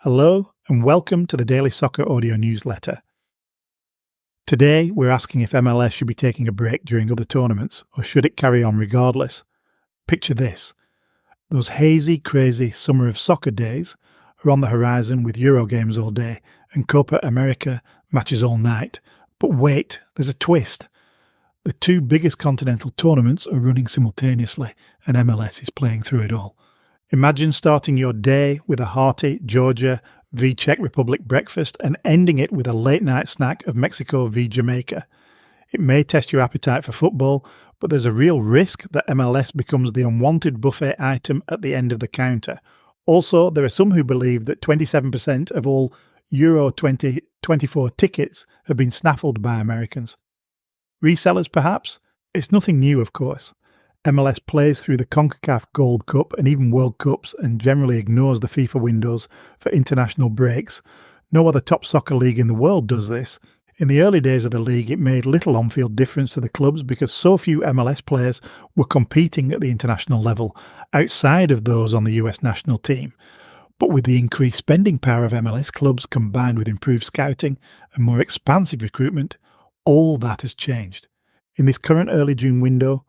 Hello and welcome to the Daily Soccer Audio Newsletter. Today we're asking if MLS should be taking a break during other tournaments or should it carry on regardless. Picture this. Those hazy, crazy summer of soccer days are on the horizon with Euro games all day and Copa America matches all night. But wait, there's a twist. The two biggest continental tournaments are running simultaneously and MLS is playing through it all. Imagine starting your day with a hearty Georgia v Czech Republic breakfast and ending it with a late-night snack of Mexico v Jamaica. It may test your appetite for football, but there's a real risk that MLS becomes the unwanted buffet item at the end of the counter. Also, there are some who believe that 27% of all Euro 2024 tickets have been snaffled by Americans. Resellers, perhaps? It's nothing new, of course. MLS plays through the CONCACAF Gold Cup and even World Cups and generally ignores the FIFA windows for international breaks. No other top soccer league in the world does this. In the early days of the league, it made little on-field difference to the clubs because so few MLS players were competing at the international level outside of those on the US national team. But with the increased spending power of MLS clubs combined with improved scouting and more expansive recruitment, all that has changed. In this current early June window,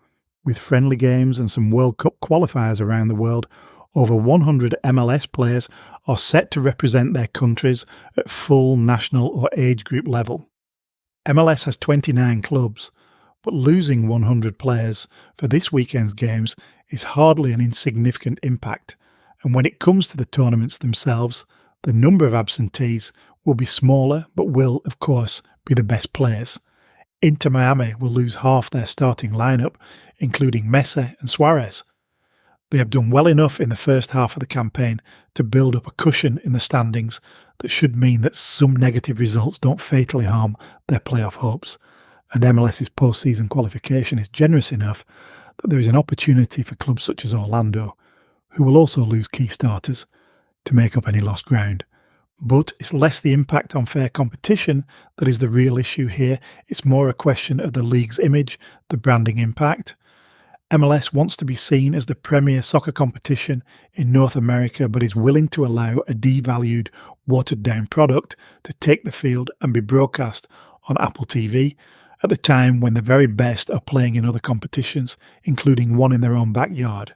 with friendly games and some World Cup qualifiers around the world, over 100 MLS players are set to represent their countries at full national or age group level. MLS has 29 clubs, but losing 100 players for this weekend's games is hardly an insignificant impact. And when it comes to the tournaments themselves, the number of absentees will be smaller, but will, of course, be the best players. Inter Miami will lose half their starting lineup, including Messi and Suarez. They have done well enough in the first half of the campaign to build up a cushion in the standings that should mean that some negative results don't fatally harm their playoff hopes. And MLS's post-season qualification is generous enough that there is an opportunity for clubs such as Orlando, who will also lose key starters, to make up any lost ground. But it's less the impact on fair competition that is the real issue here. It's more a question of the league's image, the branding impact. MLS wants to be seen as the premier soccer competition in North America, but is willing to allow a devalued, watered-down product to take the field and be broadcast on Apple TV at the time when the very best are playing in other competitions, including one in their own backyard.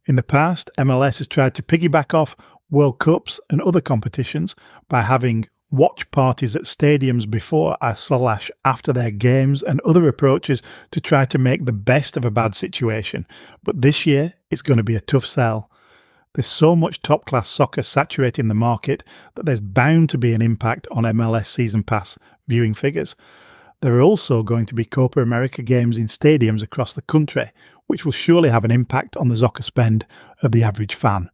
In the past, MLS has tried to piggyback off World Cups and other competitions by having watch parties at stadiums before/after their games and other approaches to try to make the best of a bad situation. But this year, it's going to be a tough sell. There's so much top-class soccer saturating the market that there's bound to be an impact on MLS season pass viewing figures. There are also going to be Copa America games in stadiums across the country, which will surely have an impact on the soccer spend of the average fan.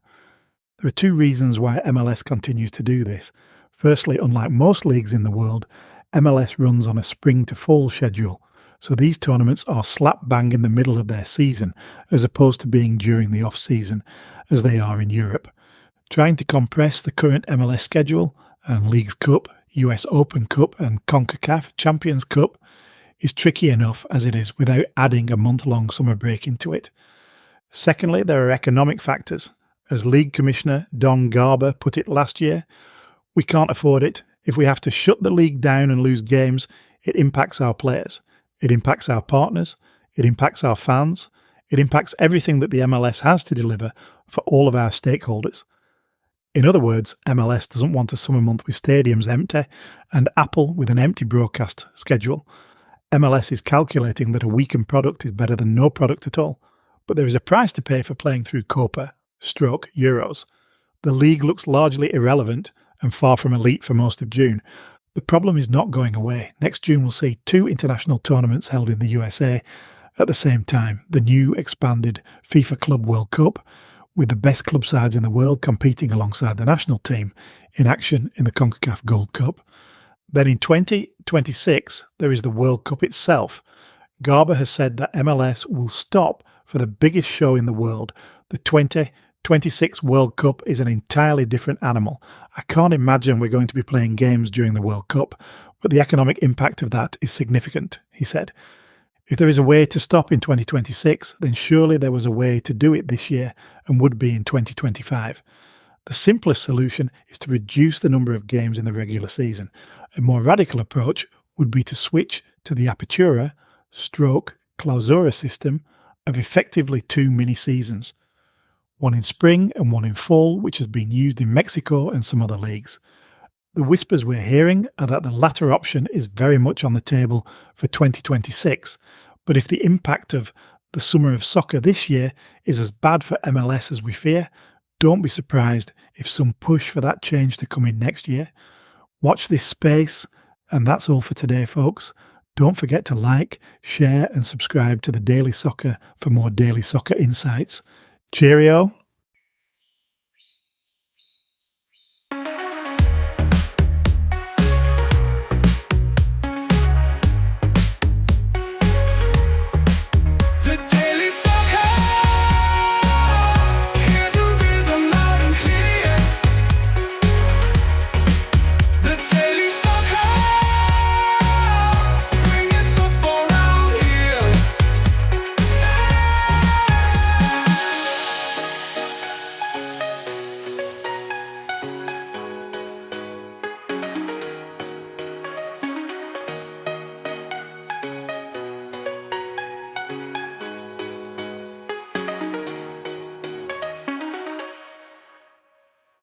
There are two reasons why MLS continues to do this. Firstly, unlike most leagues in the world, MLS runs on a spring to fall schedule, so these tournaments are slap bang in the middle of their season, as opposed to being during the off-season, as they are in Europe. Trying to compress the current MLS schedule and Leagues Cup, US Open Cup and CONCACAF Champions Cup is tricky enough as it is without adding a month-long summer break into it. Secondly, there are economic factors. As League Commissioner Don Garber put it last year, we can't afford it. If we have to shut the league down and lose games, it impacts our players, it impacts our partners, it impacts our fans, it impacts everything that the MLS has to deliver for all of our stakeholders. In other words, MLS doesn't want a summer month with stadiums empty and Apple with an empty broadcast schedule. MLS is calculating that a weakened product is better than no product at all, but there is a price to pay for playing through Copa/Euros. The league looks largely irrelevant and far from elite for most of June. The problem is not going away. Next June will see two international tournaments held in the USA at the same time. The new expanded FIFA Club World Cup, with the best club sides in the world competing alongside the national team in action in the CONCACAF Gold Cup. Then in 2026, there is the World Cup itself. Garber has said that MLS will stop for the biggest show in the world. The 2026 World Cup is an entirely different animal. I can't imagine we're going to be playing games during the World Cup, but the economic impact of that is significant, he said. If there is a way to stop in 2026, then surely there was a way to do it this year and would be in 2025. The simplest solution is to reduce the number of games in the regular season. A more radical approach would be to switch to the Apertura stroke Clausura system of effectively 2 mini-seasons, one in spring and one in fall, which has been used in Mexico and some other leagues. The whispers we're hearing are that the latter option is very much on the table for 2026, but if the impact of the summer of soccer this year is as bad for MLS as we fear, don't be surprised if some push for that change to come in next year. Watch this space, and that's all for today, folks. Don't forget to like, share and subscribe to the Daily Soccer for more daily soccer insights. Cheerio!